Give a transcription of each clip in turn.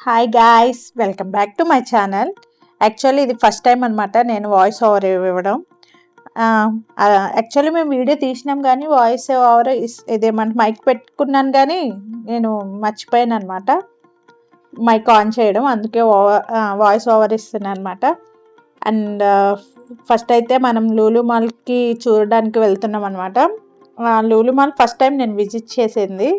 Hi guys, welcome back to my channel. Actually ఇది first time అనమాట నేను voice over ఇవ్వడం. యాక్చువల్లీ మేము వీడియో తీసినాం కానీ వాయిస్ ఓవర్ ఇదేమంటే మైక్ పెట్టుకున్నాను కానీ నేను మర్చిపోయాను అనమాట మైక్ ఆన్ చేయడం. అందుకే వాయిస్ ఓవర్ ఇస్తున్నాను అనమాట. అండ్ ఫస్ట్ అయితే మనం లూలు మాల్కి చూడడానికి వెళ్తున్నాం అనమాట. లూలు మాల్ ఫస్ట్ టైం నేను విజిట్ చేసింది.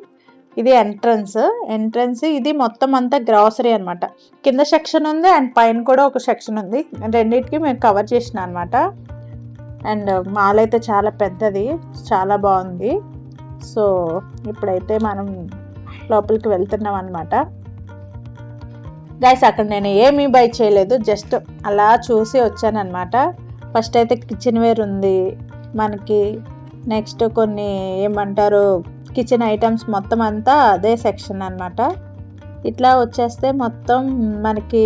ఇది ఎంట్రన్స్. ఇది మొత్తం అంతా గ్రాసరీ అనమాట. కింద సెక్షన్ ఉంది అండ్ పైన కూడా ఒక సెక్షన్ ఉంది. రెండింటికి మేము కవర్ చేసిన అనమాట. అండ్ మాల్ అయితే చాలా పెద్దది, చాలా బాగుంది. సో ఇప్పుడైతే మనం లోపలికి వెళ్తున్నాం అనమాట. గైస్, అక్కడ నేను ఏమీ బై చేయలేదు, జస్ట్ అలా చూసి వచ్చాను అనమాట. ఫస్ట్ అయితే కిచెన్ వేర్ ఉంది మనకి. నెక్స్ట్ కొన్ని ఏమంటారు కిచెన్ ఐటమ్స్ మొత్తం అంతా అదే సెక్షన్ అనమాట. ఇట్లా వచ్చేస్తే మొత్తం మనకి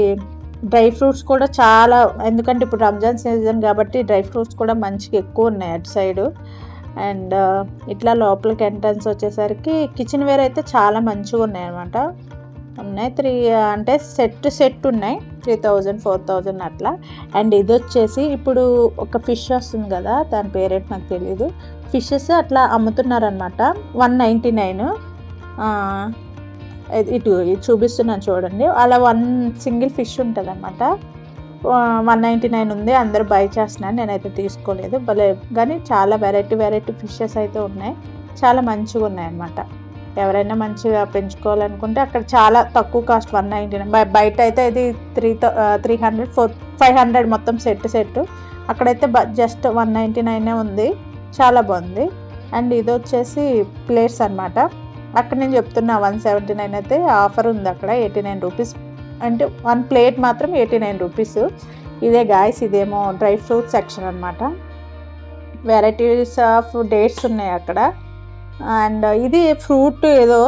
డ్రై ఫ్రూట్స్ కూడా చాలా, ఎందుకంటే ఇప్పుడు రంజాన్ సీజన్ కాబట్టి డ్రై ఫ్రూట్స్ కూడా మంచిగా ఎక్కువ ఉన్నాయి అటు సైడు. అండ్ ఇట్లా లోపలికి ఎంట్రన్స్ వచ్చేసరికి కిచెన్ వేర్ అయితే చాలా మంచిగా ఉన్నాయి అనమాట. ఉన్నాయి 3 అంటే సెట్ ఉన్నాయి 3000 4000 అట్లా. అండ్ ఇది వచ్చేసి ఇప్పుడు ఒక ఫిష్ వస్తుంది కదా, దాని పేరేంటి నాకు తెలియదు. ఫిషెస్ అట్లా అమ్ముతున్నారు అనమాట. 199. ఇది చూపిస్తున్నాను చూడండి. అలా 1 సింగిల్ ఫిష్ ఉంటుంది అనమాట. 199 ఉంది. అందరూ బై చేస్తున్నారు, నేనైతే తీసుకోలేదు. భలే కానీ చాలా వెరైటీ ఫిషెస్ అయితే ఉన్నాయి, చాలా మంచిగా ఉన్నాయి అనమాట. ఎవరైనా మంచిగా పెంచుకోవాలనుకుంటే అక్కడ చాలా తక్కువ కాస్ట్ 199. బయట అయితే ఇది 300 500 మొత్తం సెట్. అక్కడైతే జస్ట్ 199 ఉంది, చాలా బాగుంది. అండ్ ఇది వచ్చేసి ప్లేట్స్ అనమాట. అక్కడ నేను చెప్తున్నా 179 అయితే ఆఫర్ ఉంది అక్కడ 89 రూపీస్. అంటే 1 ప్లేట్ మాత్రం 89 రూపీస్. ఇదే గాయస్, ఇదేమో డ్రై ఫ్రూట్ సెక్షన్ అనమాట. వెరైటీస్ ఆఫ్ డేట్స్ ఉన్నాయి అక్కడ. అండ్ ఇది ఫ్రూట్ ఏదో,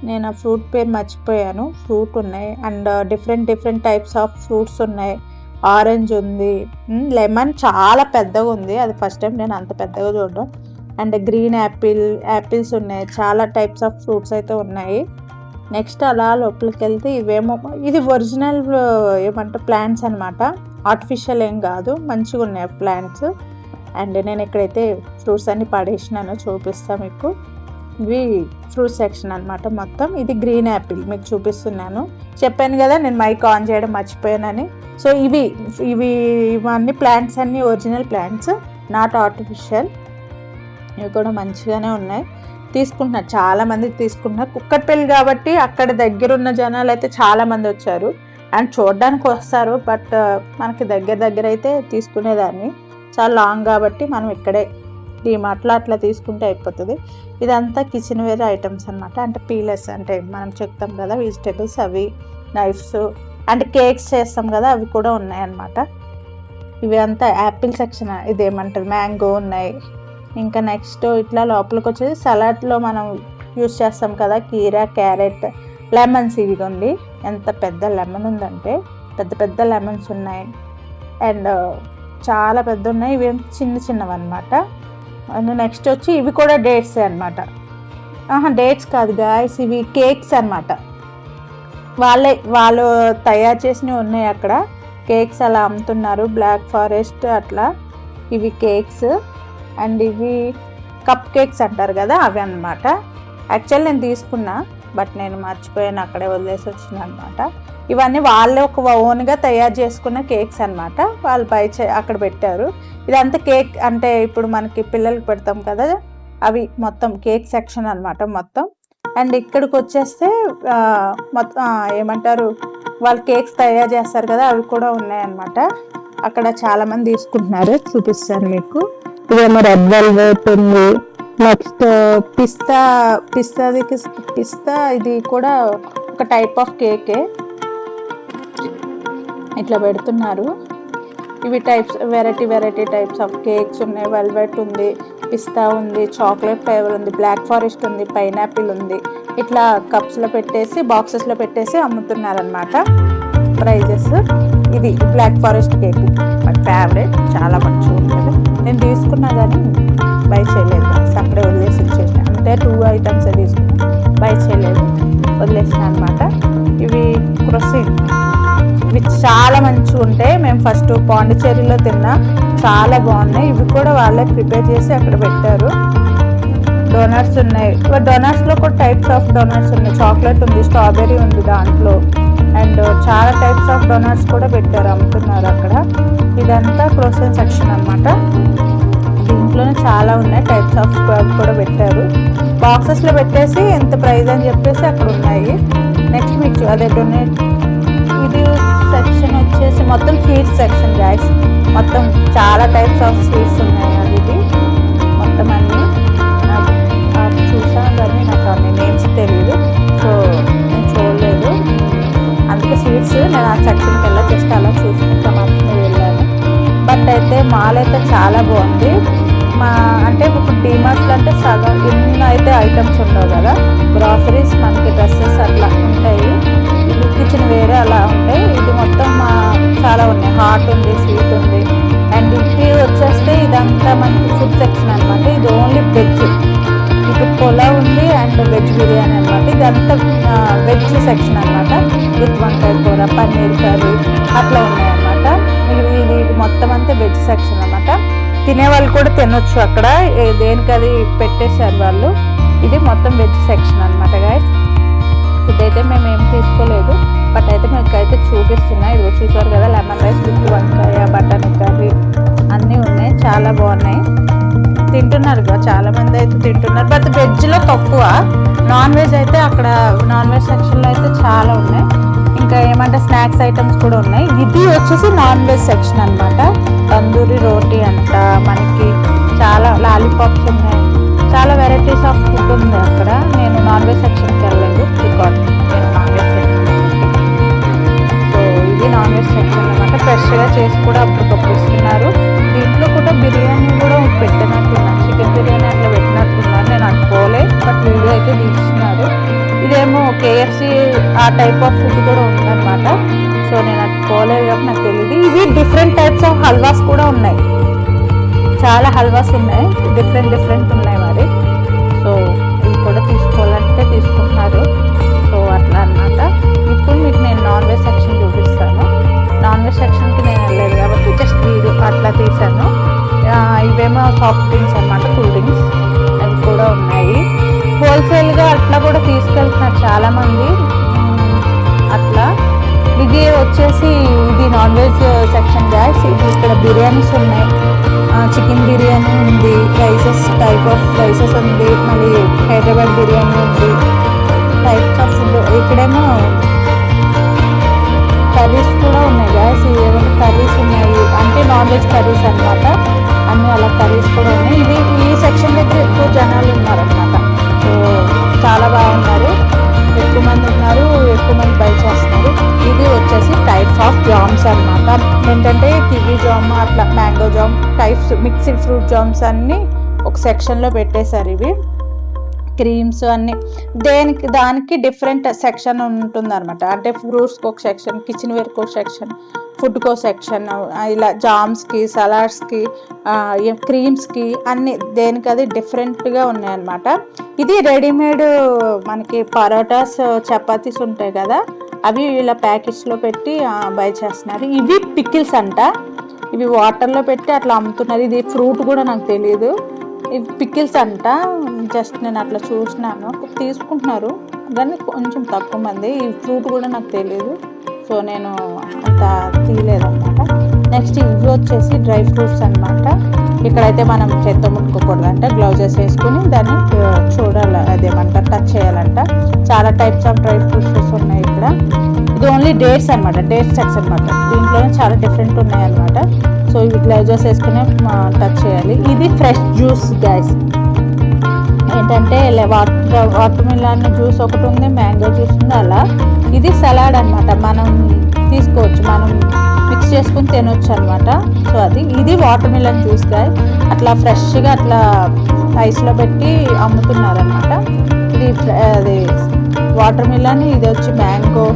నేను ఆ ఫ్రూట్ పేరు మర్చిపోయాను. ఫ్రూట్ ఉన్నాయి and different types of fruits ఉన్నాయి. ఆరెంజ్ ఉంది, లెమన్ చాలా పెద్దగా ఉంది, అది ఫస్ట్ టైం నేను అంత పెద్దగా చూడడం. అండ్ గ్రీన్ యాపిల్స్ ఉన్నాయి, చాలా టైప్స్ ఆఫ్ ఫ్రూట్స్ అయితే ఉన్నాయి. నెక్స్ట్ అలా లోపలికి వెళ్తే ఇవేమో, ఇది ఒరిజినల్ ఏమంటే ప్లాంట్స్ అనమాట, ఆర్టిఫిషియల్ ఏం కాదు, మంచిగా ఉన్నాయి ప్లాంట్స్. అండ్ నేను ఇక్కడైతే ఫ్రూట్స్ అన్ని పడేసినాను, చూపిస్తాను మీకు. ఇవి ఫ్రూట్ సెక్షన్ అనమాట మొత్తం. ఇది గ్రీన్ యాపిల్ మీకు చూపిస్తున్నాను. చెప్పాను కదా నేను మైక్ ఆన్ చేయడం మర్చిపోయానని. సో ఇవన్నీ ప్లాంట్స్ అన్ని ఒరిజినల్ ప్లాంట్స్, నాట్ ఆర్టిఫిషియల్. ఇవి కూడా మంచిగానే ఉన్నాయి, తీసుకుంటున్నారు, చాలా మంది తీసుకుంటున్నారు. కుక్కట్పల్లి కాబట్టి అక్కడ దగ్గర ఉన్న జనాలు అయితే చాలా మంది వచ్చారు అండ్ చూడడానికి వస్తారు. బట్ మనకి దగ్గర అయితే తీసుకునేదాన్ని, చాలా లాంగ్ కాబట్టి మనం ఇక్కడే డీమార్ట్లో అట్లా తీసుకుంటే అయిపోతుంది. ఇదంతా కిచెన్ వేర్ ఐటమ్స్ అనమాట. అంటే పీలర్స్, అంటే మనం చెప్తాం కదా వెజిటేబుల్స్, అవి నైఫ్స్ అండ్ కేక్స్ చేస్తాం కదా, అవి కూడా ఉన్నాయన్నమాట. ఇవి అంతా యాపిల్ సెక్షన్. ఇదేమంటారు మ్యాంగో ఉన్నాయి. ఇంకా నెక్స్ట్ ఇట్లా లోపలికి వచ్చేసి సలాడ్లో మనం యూస్ చేస్తాం కదా, కీరా, క్యారెట్, లెమన్స్. ఇది ఉంది, ఎంత పెద్ద లెమన్ ఉందంటే పెద్ద లెమన్స్ ఉన్నాయి. అండ్ చాలా పెద్ద ఉన్నాయి, ఇవి చిన్నవి అనమాట. అండ్ నెక్స్ట్ వచ్చి ఇవి కూడా డేట్స్ అనమాట. డేట్స్ కాదు గాయస్, ఇవి కేక్స్ అనమాట. వాళ్ళు తయారు చేసినవి ఉన్నాయి అక్కడ. కేక్స్ అలా అమ్ముతున్నారు, బ్లాక్ ఫారెస్ట్ అట్లా. ఇవి కేక్స్ అండ్ ఇవి కప్ కేక్స్ అంటారు కదా, అవి అనమాట. యాక్చువల్ నేను తీసుకున్నా బట్ నేను మర్చిపోయాను, అక్కడే వదిలేసి వచ్చిన అనమాట. ఇవన్నీ వాళ్ళు ఒక ఓన్గా తయారు చేసుకున్న కేక్స్ అనమాట. వాళ్ళు అక్కడ పెట్టారు. ఇదంతా కేక్ అంటే ఇప్పుడు మనకి పిల్లలకి పెడతాం కదా, అవి మొత్తం కేక్ సెక్షన్ అనమాట మొత్తం. అండ్ ఇక్కడికి వచ్చేస్తే మొత్తం ఏమంటారు వాళ్ళు కేక్స్ తయారు చేస్తారు కదా, అవి కూడా ఉన్నాయన్నమాట. అక్కడ చాలా మంది తీసుకుంటున్నారు, చూపిస్తాను మీకు. ఇదేమో రెడ్ వెల్వెట్ ఉంది. నెక్స్ట్ పిస్తా ఇది కూడా ఒక టైప్ ఆఫ్ కేకే, ఇట్లా పెడుతున్నారు. ఇవి వెరైటీ టైప్స్ ఆఫ్ కేక్స్ ఉన్నాయి. వెల్వెట్ ఉంది, పిస్తా ఉంది, చాక్లెట్ ఫ్లేవర్ ఉంది, బ్లాక్ ఫారెస్ట్ ఉంది, పైనాపిల్ ఉంది. ఇట్లా కప్స్లో పెట్టేసి బాక్సెస్లో పెట్టేసి అమ్ముతున్నారు అనమాట. ప్రైజెస్ ఇది black forest cake my favourite, చాలా మంచిగా ఉంటుంది. నేను తీసుకున్నా కానీ బై చేయలేదు, అక్కడే వదిలేసి వచ్చేసాను. అంటే 2 ఐటమ్స్ తీసుకున్నా, బై చేయలేదు, వదిలేసాను అనమాట. ఇవి వచ్చేసి ఇవి చాలా మంచిగా ఉంటాయి. మేము ఫస్ట్ పాండిచేరిలో తిన్నా, చాలా బాగున్నాయి. ఇవి కూడా వాళ్ళే ప్రిపేర్ చేసి అక్కడ పెట్టారు. డోనట్స్ ఉన్నాయి. డోనట్స్లో కూడా టైప్స్ ఆఫ్ డోనట్స్ ఉన్నాయి. చాక్లెట్ ఉంది, స్ట్రాబెర్రీ ఉంది దాంట్లో, అండ్ చాలా టైప్స్ ఆఫ్ డోనట్స్ కూడా పెట్టారు, అమ్ముతున్నారు అక్కడ. ఇదంతా క్రోసెన్ సెక్షన్ అన్నమాట. దీంట్లోనే చాలా ఉన్నాయి, టైప్స్ ఆఫ్ కూడా పెట్టారు. బాక్సెస్లో పెట్టేసి ఎంత ప్రైస్ అని చెప్పేసి అక్కడ ఉన్నాయి. నెక్స్ట్ మీకు అదే డొనేట్ ఇది సెక్షన్ వచ్చేసి మొత్తం స్వీట్స్ సెక్షన్ గైస్. మొత్తం చాలా టైప్స్ ఆఫ్ స్వీట్స్ ఉన్నాయి. అది ఇది మొత్తం అన్నీ చూసాను కానీ నాకు అన్ని నేమ్స్ తెలియదు, సో నేను చూడలేదు. అందుకే స్వీట్స్ నేను ఆ సెక్షన్కి వెళ్ళా, జస్ట్ అలా చూసుకుంటా మాత్రమే వెళ్ళాను. బట్ అయితే మాల్ అయితే చాలా బాగుంది. అంటే ఇప్పుడు డీమార్ట్లో అంటే సగం ఇన్ని అయితే ఐటమ్స్ ఉండవు కదా, గ్రాసరీస్ మనకి డ్రెస్సెస్ అట్లా ఉంటాయి. ఇది కిచెన్ వేరే అలా ఉంటాయి. ఇది మొత్తం చాలా ఉన్నాయి. హాట్ ఉంది, స్వీట్ ఉంది. అండ్ ఇది వచ్చేస్తే ఇదంతా మనకి ఫుడ్ సెక్షన్ అనమాట. ఇది ఓన్లీ వెజ్. ఇటు పులావ్ ఉంది అండ్ వెజ్ బిర్యానీ అనమాట. ఇదంతా వెజ్ సెక్షన్ అనమాట. విత్ వంకాయ కూర, పన్నీర్ కర్రీ అట్లా ఉన్నాయన్నమాట. ఇది మొత్తం అంతా వెజ్ సెక్షన్ అనమాట. తినేవాళ్ళు కూడా తినొచ్చు అక్కడ, దేనికి అది పెట్టేశారు వాళ్ళు. ఇది మొత్తం వెజ్ సెక్షన్ అనమాట గాయస్. ఫుడ్ అయితే మేము ఏం తీసుకోలేదు, బట్ అయితే మీకు అయితే చూపిస్తున్నా. ఇదిగో చూసారు కదా, లెమన్ రైస్ విత్ వంకాయ, బటానీ కర్రీ అన్నీ ఉన్నాయి, చాలా బాగున్నాయి. తింటున్నారు కదా చాలా మంది అయితే తింటున్నారు. బట్ వెజ్లో తక్కువ, నాన్ వెజ్ అయితే అక్కడ నాన్ వెజ్ సెక్షన్లో అయితే చాలా ఉన్నాయి. ఇంకా ఏమంటే స్నాక్స్ ఐటమ్స్ కూడా ఉన్నాయి. ఇది వచ్చేసి నాన్ వెజ్ సెక్షన్ అనమాట. తందూరి రోటీ అంట, మనకి చాలా లాలీపాప్స్ ఉన్నాయి, చాలా వెరైటీస్ ఆఫ్ ఫుడ్ ఉంది అక్కడ. నేను నాన్ వెజ్ సెక్షన్కి వెళ్ళలేదు, బికాజ్ నేను నాన్ వెజ్ సెక్షన్. సో ఇది నాన్ వెజ్ సెక్షన్ అనమాట. ఫ్రెష్గా చేసి కూడా అప్పటికప్పుడు ఇస్తున్నారు. దీంట్లో కూడా బిర్యానీ కూడా పెట్టినట్టున్నారు, చికెన్ బిర్యానీ అట్లా పెట్టినట్టున్నారు. నేను అనుకోలే, బట్ వీడియో అయితే తీస్తున్నారు. ఇదేమో కేఎఫ్సి ఆ టైప్ ఆఫ్ ఫుడ్ కూడా ఉందన్నమాట. సో నేను అది పోలేదు కాబట్టి నాకు తెలియదు. ఇవి డిఫరెంట్ టైప్స్ ఆఫ్ హల్వాస్ కూడా ఉన్నాయి, చాలా హల్వాస్ ఉన్నాయి, డిఫరెంట్ ఉన్నాయి మరి. సో ఇవి కూడా తీసుకోవాలంటే తీసుకుంటున్నారు. సో అట్లా అన్నమాట. ఇప్పుడు మీకు నేను నాన్ వెజ్ సెక్షన్ చూపిస్తాను. నాన్ వెజ్ సెక్షన్కి నేను వెళ్ళలేదు కాబట్టి జస్ట్ వీడియో అట్లా తీసాను. ఇవేమో సాఫ్ట్ డ్రింక్స్ అన్నమాట, కూల్ డ్రింక్స్ అవి కూడా ఉన్నాయి. హోల్సేల్గా అట్లా కూడా తీసుకెళ్తున్నారు చాలామంది అట్లా. ఇది వచ్చేసి ఇది నాన్ వెజ్ సెక్షన్ గ్యాస్. ఇది ఇక్కడ బిర్యానీస్ ఉన్నాయి, చికెన్ బిర్యానీ ఉంది, రైసెస్ టైప్ ఆఫ్ రైసెస్ ఉంది, మళ్ళీ హైదరాబాద్ బిర్యానీ ఉంది, టైప్స్ ఆఫ్ ఫుడ్. ఇక్కడేమో కర్రీస్ కూడా ఉన్నాయి గ్యాస్. ఏమైనా కర్రీస్ ఉన్నాయి అంటే నాన్ వెజ్ కర్రీస్ అనమాట. అన్నీ అలా కర్రీస్ కూడా ఉన్నాయి. ఇది ఈ సెక్షన్ దగ్గర ఎక్కువ జనాలు ఉన్నారనమాట. సో చాలా బాగున్నారు, ఎక్కువ మంది ఉన్నారు, ఎక్కువ మంది బై చేస్తున్నారు. ఇది వచ్చేసి టైప్స్ ఆఫ్ జామ్స్ అనమాట. ఏంటంటే కివీ జామ్, అట్లా mango jam types, mixed fruit jams అన్నీ ఒక సెక్షన్లో పెట్టేశారు. ఇవి క్రీమ్స్ అన్నీ దానికి డిఫరెంట్ సెక్షన్ ఉంటుంది అనమాట. అంటే ఫ్రూట్స్కి ఒక సెక్షన్, కిచెన్ వేర్కి ఒక సెక్షన్, ఫుడ్కో సెక్షన్, ఇలా జామ్స్కి, సలాడ్స్కి, క్రీమ్స్కి అన్ని దేనికి అది డిఫరెంట్గా ఉన్నాయన్నమాట. ఇది రెడీమేడ్ మనకి పరోటాస్, చపాతీస్ ఉంటాయి కదా, అవి ఇలా ప్యాకెట్స్లో పెట్టి బై చేస్తున్నారు. ఇవి పికిల్స్ అంట, ఇవి వాటర్లో పెట్టి అట్లా అమ్ముతున్నారు. ఇది ఫ్రూట్ కూడా నాకు తెలియదు, ఇవి పికిల్స్ అంట. జస్ట్ నేను అట్లా చూసినాను, తీసుకుంటున్నారు కానీ కొంచెం తక్కువ మంది. ఈ ఫ్రూట్ కూడా నాకు తెలియదు, సో నేను అంత తీయలేదన్నమాట. నెక్స్ట్ ఇవి వచ్చేసి డ్రై ఫ్రూట్స్ అనమాట. ఇక్కడైతే మనం చేత్తో ముట్టుకోకూడదంట, గ్లౌజెస్ వేసుకుని దాన్ని చూడాలి, అదేమంటారు, టచ్ చేయాలంట. చాలా టైప్స్ ఆఫ్ డ్రై ఫ్రూట్స్ ఉన్నాయి ఇక్కడ. ఇది ఓన్లీ డేట్స్ అనమాట, డేట్స్ సెట్స్ అనమాట. దీంట్లోనే చాలా డిఫరెంట్ ఉన్నాయి అనమాట. సో ఇవి గ్లౌజెస్ వేసుకుని టచ్ చేయాలి. ఇది ఫ్రెష్ జ్యూస్ గైస్. ఏంటంటే వాటర్ మిలన్ జ్యూస్ ఒకటి ఉంది, మ్యాంగో జ్యూస్ ఉంది అలా. ఇది సలాడ్ అనమాట, మనం తీసుకోవచ్చు, మనం మిక్స్ చేసుకుని తినొచ్చు అనమాట. సో ఇది వాటర్ మిలన్ జ్యూస్ గాయ, అట్లా ఫ్రెష్గా అట్లా ఐస్లో పెట్టి అమ్ముతున్నారు అనమాట. ఇది అది వాటర్ మిలన్, ఇది వచ్చి మ్యాంగో,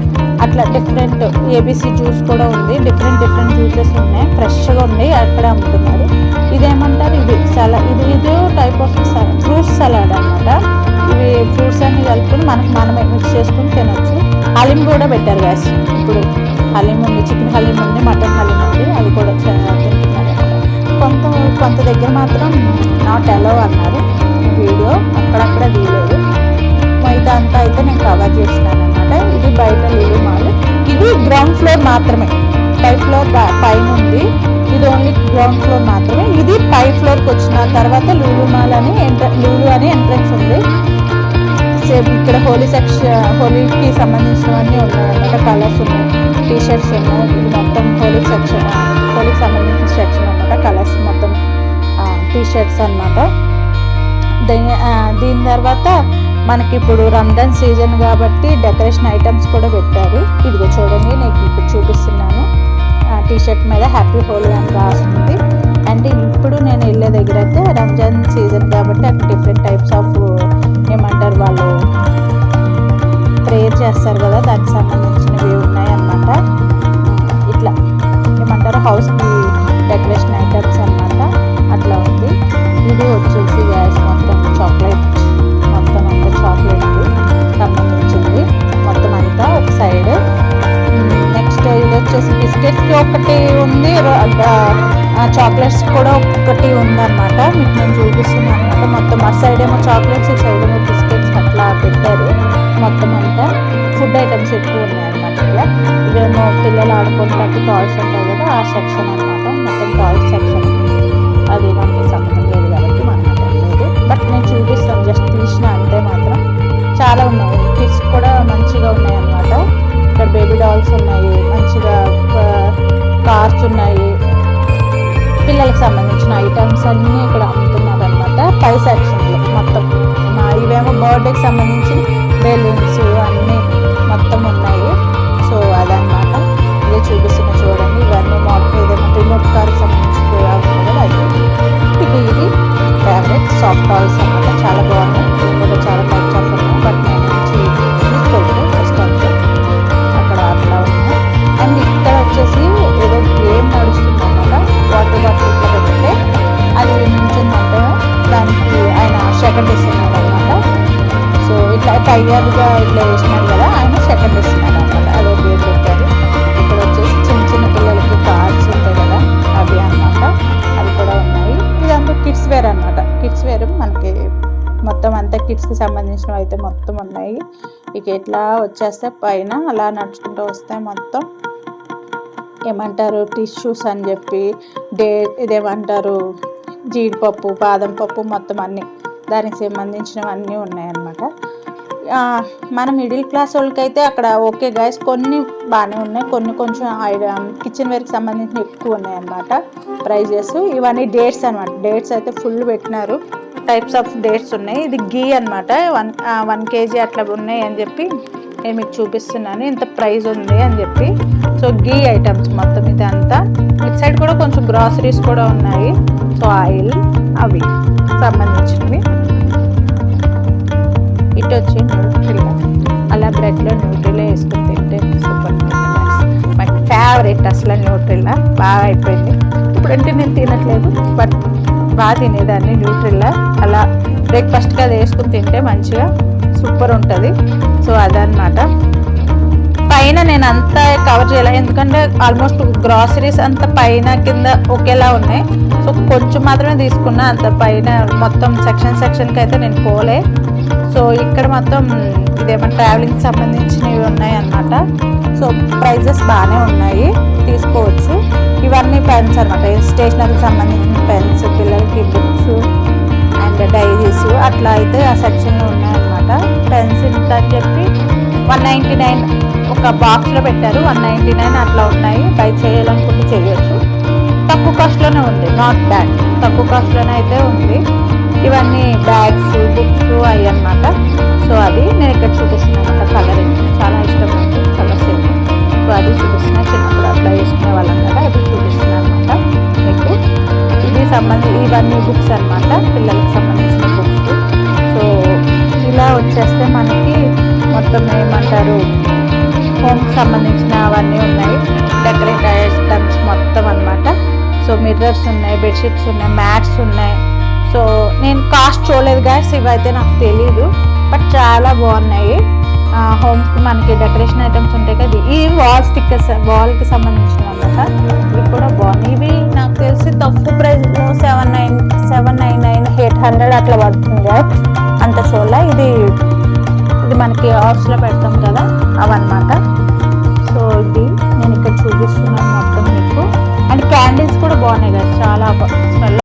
అట్లా డిఫరెంట్ ఏబీసీ జ్యూస్ కూడా ఉంది. డిఫరెంట్ జ్యూసెస్ ఉన్నాయి, ఫ్రెష్గా ఉన్నాయి, అక్కడే అమ్ముతున్నారు. ఇదేమంటారు, ఇది సలాడ్, ఇది టైప్ ఆఫ్ ఫ్రూట్స్ సలాడ్ అనమాట. ఇవి ఫ్రూట్స్ అన్ని కలుపుకొని మనమే మిక్స్ చేసుకుని తినొచ్చు. హలీం కూడా పెట్టారు గ్యాస్. ఇప్పుడు హలీం ఉంది, చికెన్ హలీం ఉంది, మటన్ హలీం ఉంది, అది కూడా తింటున్నారు. కొంత దగ్గర మాత్రం నాట్ అలౌ అన్నారు, వీడియో అక్కడక్కడ తీయలేదు. ఇదంతా అయితే నేను కవర్ చేసినాను అనమాట. ఇది బయట లులు మాల్, ఇది గ్రౌండ్ ఫ్లోర్ మాత్రమే, పై ఫ్లోర్ పైన ఉంది, ఇది ఓన్లీ గ్రౌండ్ ఫ్లోర్ మాత్రమే. ఇది పై ఫ్లోర్కి వచ్చిన తర్వాత లులు మాల్ అని లులు అని ఎంట్రన్స్ ఉంది. సేమ్ ఇక్కడ హోలీ సెక్షన్, హోలీకి సంబంధించినవన్నీ ఉన్నాయన్నమాట. కలర్స్ ఉన్నాయి, టీ షర్ట్స్ ఉన్నాయి. ఇది మొత్తం హోలీ సెక్షన్, హోలీకి సంబంధించిన సెక్షన్ అనమాట. కలర్స్ మొత్తం టీ షర్ట్స్ అనమాట. దీని తర్వాత మనకి ఇప్పుడు రంజాన్ సీజన్ కాబట్టి డెకరేషన్ ఐటమ్స్ కూడా పెట్టారు. ఇదిగో చూడండి, నేను ఇప్పుడు చూపిస్తున్నాను. టీ షర్ట్ మీద హ్యాపీ హోలీ అని రాస్తుంది. అండ్ ఇప్పుడు నేను వెళ్ళే దగ్గర అయితే రంజాన్ సీజన్ కాబట్టి అక్కడ డిఫరెంట్ టైప్స్ ఆఫ్ ఏమంటారు వాళ్ళు ప్రేయర్ చేస్తారు కదా, దానికి సంబంధించినవి ఉన్నాయి అన్నమాట. ఇట్లా ఏమంటారు హౌస్కి డెకరేషన్ ఐటమ్స్ అన్నమాట, అట్లా ఉంది. ఇది వచ్చేసి గ్యాస్ మొత్తం చాక్లెట్, మొత్తం అంతా చాక్లెట్కి సంబంధించింది మొత్తం అంతా ఒక సైడ్. నెక్స్ట్ ఇది వచ్చేసి బిస్కెట్స్కి ఒకటి ఉంది, చాక్లెట్స్ కూడా ఒకటి ఉందన్నమాట. మీకు నేను చూపిస్తున్నాను అనమాట. మొత్తం ఆ సైడ్ ఏమో చాక్లెట్స్, ఈ సైడ్ ఏమో బిస్కెట్స్ అట్లా పెట్టారు. మొత్తం అంతా ఫుడ్ ఐటమ్స్ ఎక్కువ ఉన్నాయి అనమాట. ఇలా ఇదేమో పిల్లలు ఆడుకోవడానికి టాయ్స్ ఉంటాయి కదా, ఆ సెక్షన్ అనమాట. మొత్తం టాయ్స్ సెక్షన్, అది మనకి సంబంధం లేదు కాబట్టి మనం లేదు. బట్ నేను చూపిస్తాను, జస్ట్ తీసిన అంతే. మాత్రం చాలా ఉన్నాయి, కిడ్స్ కూడా మంచిగా ఉన్నాయి అన్నమాట. ఇక్కడ బేబీ డాల్స్ ఉన్నాయి, మంచిగా కార్స్ ఉన్నాయి, పిల్లలకు సంబంధించిన ఐటమ్స్ అన్నీ ఇక్కడ అమ్ముతున్నారు అనమాట. పై సెక్షన్లో మొత్తం ఇవేమో బర్త్డేకి సంబంధించిన బెలూన్స్ అన్నీ మొత్తం ఉన్నాయి. సో అదనమాట, ఇదే చూపిస్తున్నా చూడండి. ఇవన్నీ ఏదైనా రిమోట్ కార్కి సంబంధించిన ఉంటుంది కదా, అది ఇది ఫేవరెట్ సాఫ్ట్ టాయ్స్ అనమాట. చాలా బాగున్నాయి, కూడా చాలా టైప్స్ ఆఫ్ ఉన్నాయి. బట్ నేను తీసుకోలేదు ఫస్ట్ అంటే అక్కడ అట్లా ఉన్నాయి. అండ్ ఇక్కడ వచ్చేసి ఏదో గేమ్ నడుస్తుంది అనమాట. వాటర్ బాటిల్ ఇట్లా పెడితే అది నుంచిందంటే దానికి ఆయన సెకండ్ ఇస్తున్నాడు అనమాట. సో ఇట్లా టైర్గా ఇట్లా వేసినాడు కదా, ఆయన సెకండ్ ఇస్తున్నాడు అనమాట. అదో గేమ్ పెట్టారు. ఇక్కడ వచ్చేసి చిన్న చిన్న పిల్లలకి కార్డ్స్ ఉంటాయి కదా, అవి అనమాట, అవి కూడా ఉన్నాయి. ఇదంతా కిడ్స్ వేర్ అనమాట. కిడ్స్ వేర్ మనకి మొత్తం అంతా కిడ్స్కి సంబంధించినవి అయితే మొత్తం ఉన్నాయి. ఇక ఎట్లా వచ్చేస్తే పైన అలా నడుచుకుంటూ వస్తాయి. మొత్తం ఏమంటారు టిష్యూస్ అని చెప్పి, ఇదేమంటారు జీడిపప్పు, బాదం పప్పు, మొత్తం అన్నీ దానికి సంబంధించినవన్నీ ఉన్నాయన్నమాట. మన మిడిల్ క్లాస్ వాళ్ళకైతే అక్కడ ఓకే గైస్, కొన్ని బాగానే ఉన్నాయి, కొన్ని కొంచెం కిచెన్ వేర్కి సంబంధించిన ఎక్కువ ఉన్నాయన్నమాట ప్రైజెస్. ఇవన్నీ డేట్స్ అనమాట. డేట్స్ అయితే ఫుల్ పెట్టినారు, టైప్స్ ఆఫ్ డేట్స్ ఉన్నాయి. ఇది గీ అనమాట, 1 kg అట్లా ఉన్నాయి అని చెప్పి నేను మీకు చూపిస్తున్నాను, ఇంత ప్రైస్ ఉంది అని చెప్పి. సో గీ ఐటమ్స్ మొత్తం ఇదంతా. ఇటు సైడ్ కూడా కొంచెం గ్రాసరీస్ కూడా ఉన్నాయి. సో ఆయిల్ అవి సంబంధించినవి. ఇటు వచ్చి న్యూట్రిల్లా, అలా బ్రెడ్లో న్యూట్రిల్లా వేసుకుని తింటే సూపర్. మై ఫేవరెట్ అసలు న్యూట్రిల్లా, బాగా అయిపోయింది. ఇప్పుడంటే నేను తినట్లేదు, బట్ బాగా తినేదాన్ని న్యూట్రిల్లా. అలా బ్రేక్ఫాస్ట్కి అది వేసుకుని తింటే మంచిగా సూపర్ ఉంటుంది. సో అదనమాట. పైన నేను అంతా కవర్ చేయాలి, ఎందుకంటే ఆల్మోస్ట్ గ్రాసరీస్ అంతా పైన కింద ఒకేలా ఉన్నాయి. సో కొంచెం మాత్రమే తీసుకున్నా, అంత పైన మొత్తం సెక్షన్కి అయితే నేను పోలే. సో ఇక్కడ మొత్తం ఇదేమన్నా ట్రావెలింగ్కి సంబంధించినవి ఉన్నాయి అన్నమాట. సో ప్రైజెస్ బాగానే ఉన్నాయి, తీసుకోవచ్చు. ఇవన్నీ పెన్స్ అనమాట, స్టేషనరీకి సంబంధించిన పెన్స్, పిల్లలకి బుక్స్ అండ్ డైరీస్ అట్లా అయితే ఆ సెక్షన్లో ఉన్నాయన్నమాట. పెన్స్ ఇంత అని చెప్పి 199 ఒక బాక్స్లో పెట్టారు, 199 అట్లా ఉన్నాయి. బై చేయాలనుకుంటే చేయొచ్చు, తక్కువ కాస్ట్లోనే ఉంది, నాట్ బ్యాడ్, తక్కువ కాస్ట్లోనే అయితే ఉంది. ఇవన్నీ బ్యాగ్స్, బుక్స్ అవి అన్నమాట. సో అది నేను ఇక్కడ చూపిస్తున్నాను అన్నమాట. కలరింగ్ చాలా ఇష్టం నాకు, కలర్స్ ఏమి. సో అది చూపిస్తున్నా, చిన్నప్పుడు అట్లా వేసుకునే వాళ్ళం కదా, అది చూపిస్తున్నాను అనమాట మీకు. ఇవన్నీ బుక్స్ అనమాట, పిల్లలకు సంబంధించిన బుక్స్. సో ఇలా వచ్చేస్తే మనకి మొత్తం ఏమంటారు హోమ్కి సంబంధించిన అవన్నీ ఉన్నాయి, డెకరేట్ ఐటమ్స్ మొత్తం అనమాట. సో మిర్రర్స్ ఉన్నాయి, బెడ్షీట్స్ ఉన్నాయి, మ్యాట్స్ ఉన్నాయి. సో నేను కాస్ట్ చూడలేదు గాయస్, ఇవైతే నాకు తెలీదు. బట్ చాలా బాగున్నాయి. హోమ్ కి మనకి డెకరేషన్ ఐటమ్స్ ఉంటాయి కదా, ఈ వాల్ స్టిక్కర్స్ వాల్ కి సంబంధించిన అన్నమాట. ఇవి కూడా బాగున్నాయి. ఇవి నాకు తెలిసి తక్కువ ప్రైస్ లో 799 800 అట్లా పడుతుంది. అంత షోలా ఇది మనకి హౌస్ లో పెడతాం కదా అవన్నమాట.